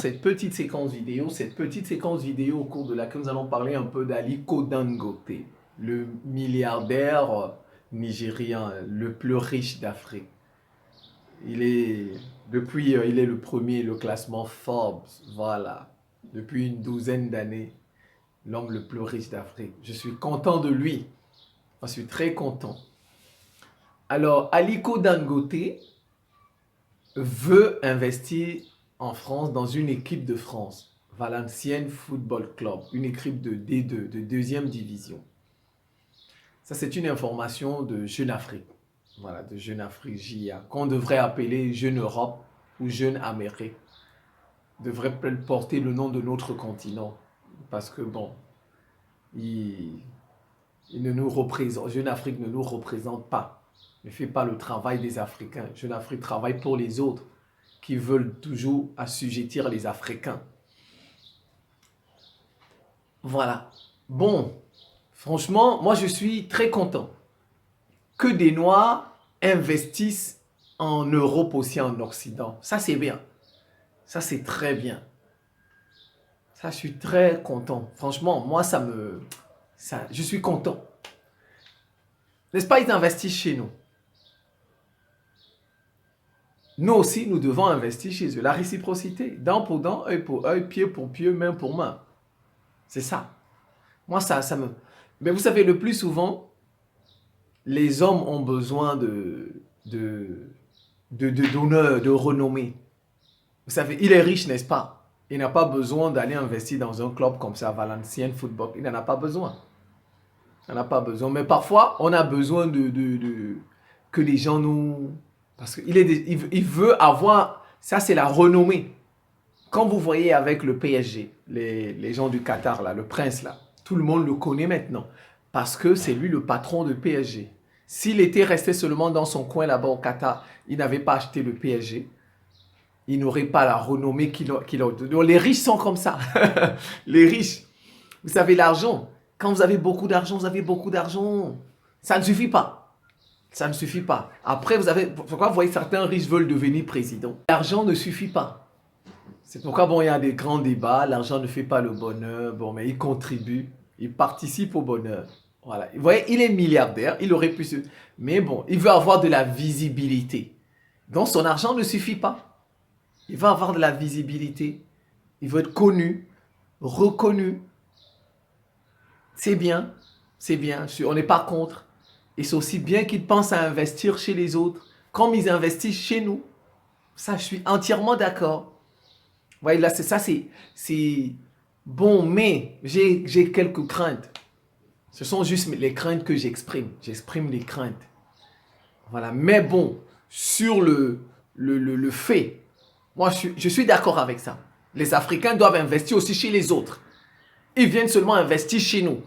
cette petite séquence vidéo au cours de laquelle nous allons parler un peu d'Aliko Dangote, le milliardaire nigérien le plus riche d'Afrique. Il est le premier, le classement Forbes, voilà, depuis une douzaine d'années, l'homme le plus riche d'Afrique. Je suis content de lui, je suis très content. Alors, Aliko Dangote veut investir en France dans une équipe de France, Valenciennes Football Club, une équipe de D2, de deuxième division. Ça, c'est une information de Jeune Afrique, voilà, de Jeune Afrique JA, qu'on devrait appeler Jeune Europe ou Jeune Amérique. Devrait porter le nom de notre continent, parce que bon, il ne nous représente, Jeune Afrique ne nous représente pas, ne fait pas le travail des Africains. Jeune Afrique travaille pour les autres, qui veulent toujours assujettir les Africains. Voilà. Bon, franchement, moi je suis très content que des Noirs investissent en Europe aussi, en Occident. Ça c'est bien. Ça c'est très bien. Ça, je suis très content. Franchement, moi je suis content. N'est-ce pas, ils investissent chez nous. Nous aussi, nous devons investir chez eux. La réciprocité, dent pour dent, œil pour œil, pied pour pied, main pour main. C'est ça. Moi, ça me... Mais vous savez, le plus souvent, les hommes ont besoin d'honneur, de renommée. Vous savez, il est riche, n'est-ce pas? Il n'a pas besoin d'aller investir dans un club comme ça, Valenciennes Football. Il n'en a pas besoin. Il n'en a pas besoin. Mais parfois, on a besoin que les gens nous... Parce qu'il veut avoir... Ça, c'est la renommée. Quand vous voyez avec le PSG, les gens du Qatar, là, le prince, là, tout le monde le connaît maintenant. Parce que c'est lui le patron de PSG. S'il était resté seulement dans son coin là-bas au Qatar, il n'avait pas acheté le PSG. Il n'aurait pas la renommée qu'il a. Les riches sont comme ça. Les riches. Vous savez, l'argent. Quand vous avez beaucoup d'argent, vous avez beaucoup d'argent. Ça ne suffit pas. Ça ne suffit pas. Après, pourquoi vous voyez certains riches veulent devenir président? L'argent ne suffit pas. C'est pourquoi, bon, il y a des grands débats. L'argent ne fait pas le bonheur. Bon, mais il contribue. Il participe au bonheur. Voilà. Vous voyez, il est milliardaire. Il aurait pu se... Mais bon, il veut avoir de la visibilité. Donc, son argent ne suffit pas. Il veut avoir de la visibilité. Il veut être connu, reconnu. C'est bien. C'est bien. On n'est pas contre. Et c'est aussi bien qu'ils pensent à investir chez les autres, comme ils investissent chez nous. Ça, je suis entièrement d'accord. Vous voyez, là, c'est bon, mais j'ai quelques craintes. Ce sont juste les craintes que j'exprime. J'exprime les craintes. Voilà. Mais bon, sur le fait, moi, je suis d'accord avec ça. Les Africains doivent investir aussi chez les autres. Ils viennent seulement investir chez nous.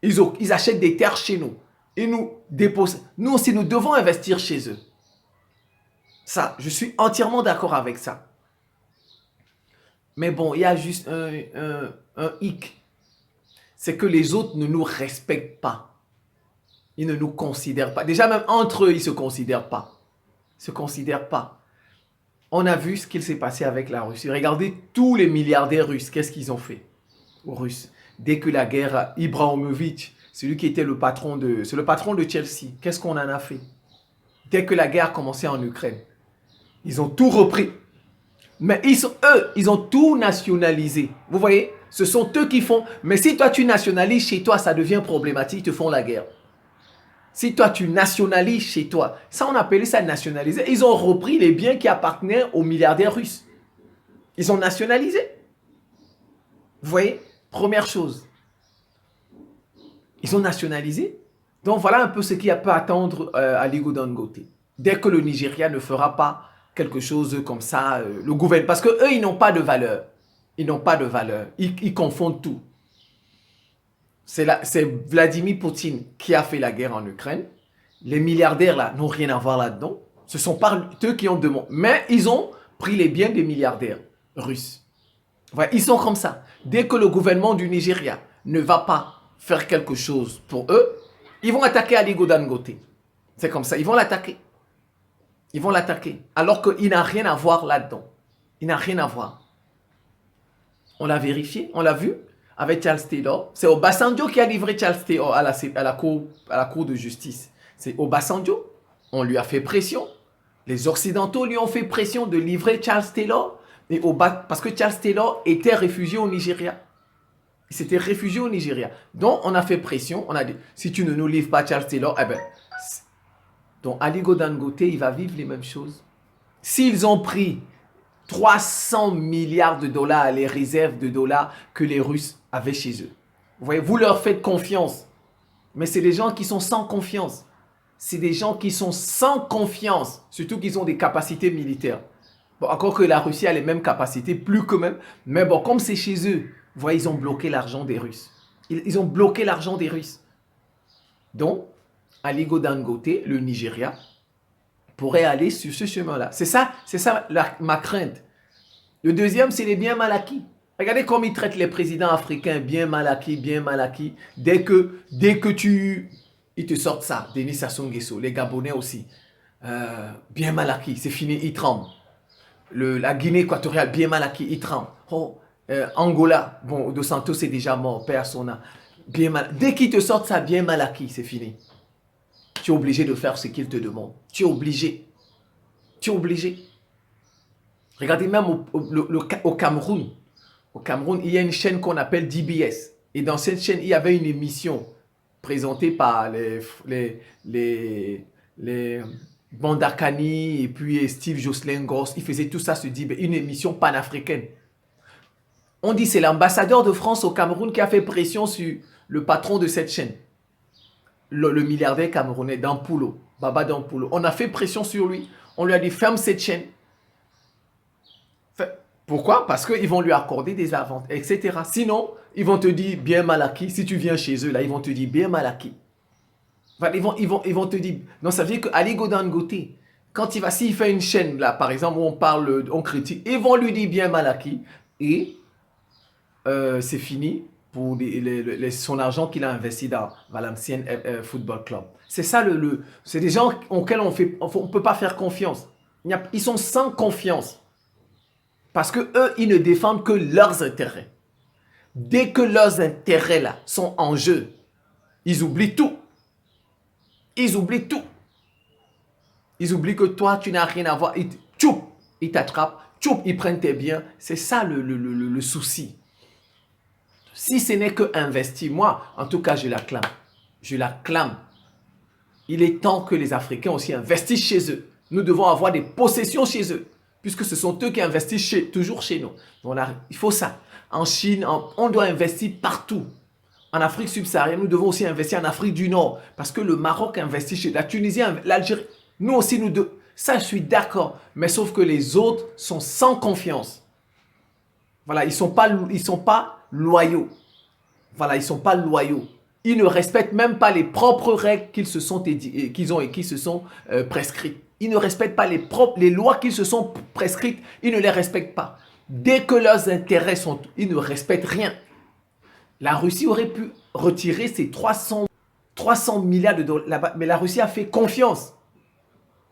Ils achètent des terres chez nous. Et nous déposent. Nous aussi, nous devons investir chez eux. Ça, je suis entièrement d'accord avec ça. Mais bon, il y a juste un hic. C'est que les autres ne nous respectent pas. Ils ne nous considèrent pas. Déjà, même entre eux, ils ne se considèrent pas. Ils ne se considèrent pas. On a vu ce qu'il s'est passé avec la Russie. Regardez tous les milliardaires russes. Qu'est-ce qu'ils ont fait aux Russes? Dès que la guerre, Ibrahimovic, celui qui était le patron de Chelsea. Qu'est-ce qu'on en a fait? Dès que la guerre commençait en Ukraine, ils ont tout repris. Mais ils ont tout nationalisé. Vous voyez? Ce sont eux qui font. Mais si toi, tu nationalises chez toi, ça devient problématique. Ils te font la guerre. Si toi, tu nationalises chez toi, ça, on appelait ça nationaliser. Ils ont repris les biens qui appartenaient aux milliardaires russes. Ils ont nationalisé. Vous voyez? Première chose. Ils ont nationalisé. Donc, voilà un peu ce qui peut attendre Aliko Dangote. Dès que le Nigeria ne fera pas quelque chose comme ça, le gouvernement... Parce qu'eux, ils n'ont pas de valeur. Ils n'ont pas de valeur. Ils confondent tout. C'est Vladimir Poutine qui a fait la guerre en Ukraine. Les milliardaires, là, n'ont rien à voir là-dedans. Ce sont pas eux qui ont demandé. Mais ils ont pris les biens des milliardaires russes. Voilà, ils sont comme ça. Dès que le gouvernement du Nigeria ne va pas faire quelque chose pour eux, ils vont attaquer Aliko Dangote. C'est comme ça, ils vont l'attaquer. Ils vont l'attaquer. Alors qu'il n'a rien à voir là-dedans. Il n'a rien à voir. On l'a vérifié, on l'a vu avec Charles Taylor. C'est Obasanjo qui a livré Charles Taylor à la cour de justice. C'est Obasanjo. On lui a fait pression. Les Occidentaux lui ont fait pression de livrer Charles Taylor. Parce que Charles Taylor était réfugié au Nigeria. Il s'était réfugié au Nigeria. Donc, on a fait pression. On a dit, si tu ne nous livres pas Charles Taylor, eh ben, donc Aliko Dangote, il va vivre les mêmes choses. S'ils ont pris 300 milliards de dollars, les réserves de dollars que les Russes avaient chez eux. Vous voyez, vous leur faites confiance. Mais c'est des gens qui sont sans confiance. C'est des gens qui sont sans confiance. Surtout qu'ils ont des capacités militaires. Bon, encore que la Russie a les mêmes capacités, plus que même. Mais bon, comme c'est chez eux, vous voyez, ils ont bloqué l'argent des Russes. Ils ont bloqué l'argent des Russes. Donc, Aliko Dangote, le Nigeria, pourrait aller sur ce chemin-là. C'est ça ma crainte. Le deuxième, c'est les biens mal acquis. Regardez comme ils traitent les présidents africains, bien mal acquis, bien mal acquis. Dès que ils te sortent ça, Denis Sassou Nguesso, les Gabonais aussi, bien mal acquis, c'est fini, ils tremblent. La Guinée équatoriale, bien mal acquis, ils tremblent. Angola, bon, Dos Santos c'est déjà mort, paix à son âme. Bien mal. Dès qu'ils te sortent ça, bien mal acquis, c'est fini. Tu es obligé de faire ce qu'ils te demandent. Tu es obligé. Tu es obligé. Regardez même au Cameroun. Au Cameroun, il y a une chaîne qu'on appelle DBS. Et dans cette chaîne, il y avait une émission présentée par les Bandakani et puis Steve Jocelyn Goss. Ils faisaient tout ça sur DBS, une émission panafricaine. On dit que c'est l'ambassadeur de France au Cameroun qui a fait pression sur le patron de cette chaîne. Le milliardaire camerounais Dampulo, Baba Dampulo. On a fait pression sur lui. On lui a dit ferme cette chaîne. Pourquoi? Parce qu'ils vont lui accorder des avantages, etc. Sinon, ils vont te dire bien mal acquis. Si tu viens chez eux, là, ils vont te dire bien mal acquis. Enfin, ils vont te dire... Non, ça veut dire qu'Aliko Dangote, quand s'il fait une chaîne, là, par exemple, où on parle, on critique, ils vont lui dire bien mal acquis. Et c'est fini pour son argent qu'il a investi dans Valenciennes Football Club. C'est ça, c'est des gens auxquels on ne peut pas faire confiance. Ils sont sans confiance. Parce que eux, ils ne défendent que leurs intérêts. Dès que leurs intérêts là sont en jeu, ils oublient tout. Ils oublient tout. Ils oublient que toi, tu n'as rien à voir. Ils t'attrapent. Ils prennent tes biens. C'est ça le souci. Si ce n'est que investir, moi, en tout cas, je l'acclame. Je l'acclame. Il est temps que les Africains aussi investissent chez eux. Nous devons avoir des possessions chez eux. Puisque ce sont eux qui investissent toujours chez nous. Donc là, il faut ça. En Chine, on doit investir partout. En Afrique subsaharienne, nous devons aussi investir en Afrique du Nord. Parce que le Maroc investit chez la Tunisie, l'Algérie. Nous aussi, ça, je suis d'accord. Mais sauf que les autres sont sans confiance. Voilà, ils ne sont pas loyaux. Voilà, ils ne sont pas loyaux. Ils ne respectent même pas les propres règles qu'ils se sont prescrites. Ils ne respectent pas les lois qu'ils se sont prescrites. Ils ne les respectent pas. Dès que leurs intérêts sont... Ils ne respectent rien. La Russie aurait pu retirer ces 300 milliards de dollars. Mais la Russie a fait confiance.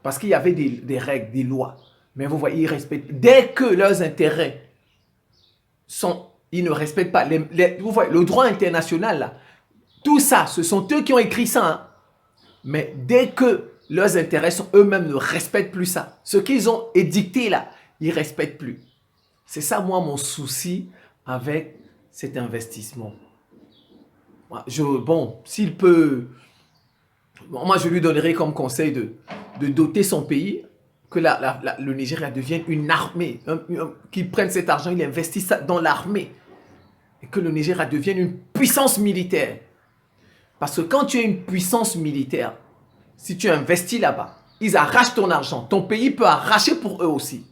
Parce qu'il y avait des règles, des lois. Mais vous voyez, ils respectent. Dès que leurs intérêts sont... Ils ne respectent pas. Vous voyez, le droit international, là, tout ça, ce sont eux qui ont écrit ça. Hein. Mais dès que leurs intérêts sont eux-mêmes ne respectent plus ça. Ce qu'ils ont édicté là, ils ne respectent plus. C'est ça, moi, mon souci avec cet investissement. Bon, s'il peut... Moi, je lui donnerais comme conseil de doter son pays, que le Nigeria devienne une armée, qu'il prenne cet argent, il investisse ça dans l'armée, et que le Nigeria devienne une puissance militaire. Parce que quand tu es une puissance militaire, si tu investis là-bas, ils arrachent ton argent. Ton pays peut arracher pour eux aussi.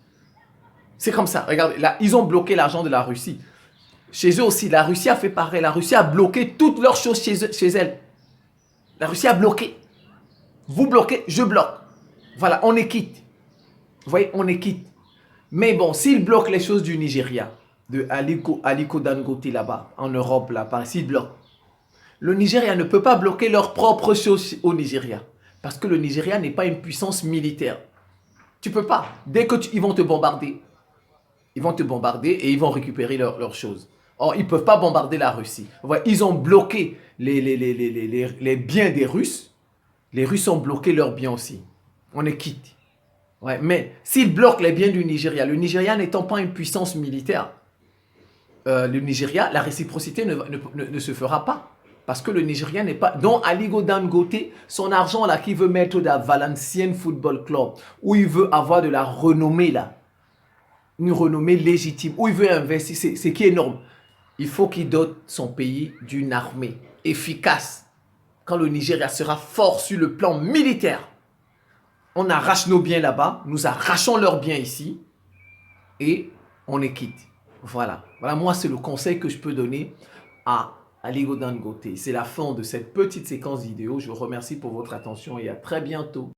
C'est comme ça. Regardez, là, ils ont bloqué l'argent de la Russie. Chez eux aussi, la Russie a fait pareil. La Russie a bloqué toutes leurs choses chez elle. La Russie a bloqué. Vous bloquez, je bloque. Voilà, on est quitte. Vous voyez, on est quitte. Mais bon, s'ils bloquent les choses du Nigeria, de Aliko Dangote là-bas, en Europe, là-bas, s'ils bloquent, le Nigeria ne peut pas bloquer leurs propres choses au Nigeria. Parce que le Nigeria n'est pas une puissance militaire. Tu ne peux pas. Dès que ils vont te bombarder, Ils vont te bombarder et ils vont récupérer leurs choses. Or, ils ne peuvent pas bombarder la Russie. Ouais, ils ont bloqué les biens des Russes. Les Russes ont bloqué leurs biens aussi. On est quitte. Ouais, mais s'ils bloquent les biens du Nigeria, le Nigeria n'étant pas une puissance militaire, le Nigeria, la réciprocité ne se fera pas. Parce que le Nigeria n'est pas... Donc, Aliko Dangote, son argent là qu'il veut mettre dans Valenciennes Football Club, où il veut avoir de la renommée là, une renommée légitime, où il veut investir, c'est qui est énorme. Il faut qu'il dote son pays d'une armée efficace. Quand le Nigeria sera fort sur le plan militaire, on arrache nos biens là-bas, nous arrachons leurs biens ici, et on est quitte. Voilà. Voilà, moi, c'est le conseil que je peux donner à Aliko Dangote. C'est la fin de cette petite séquence vidéo. Je vous remercie pour votre attention et à très bientôt.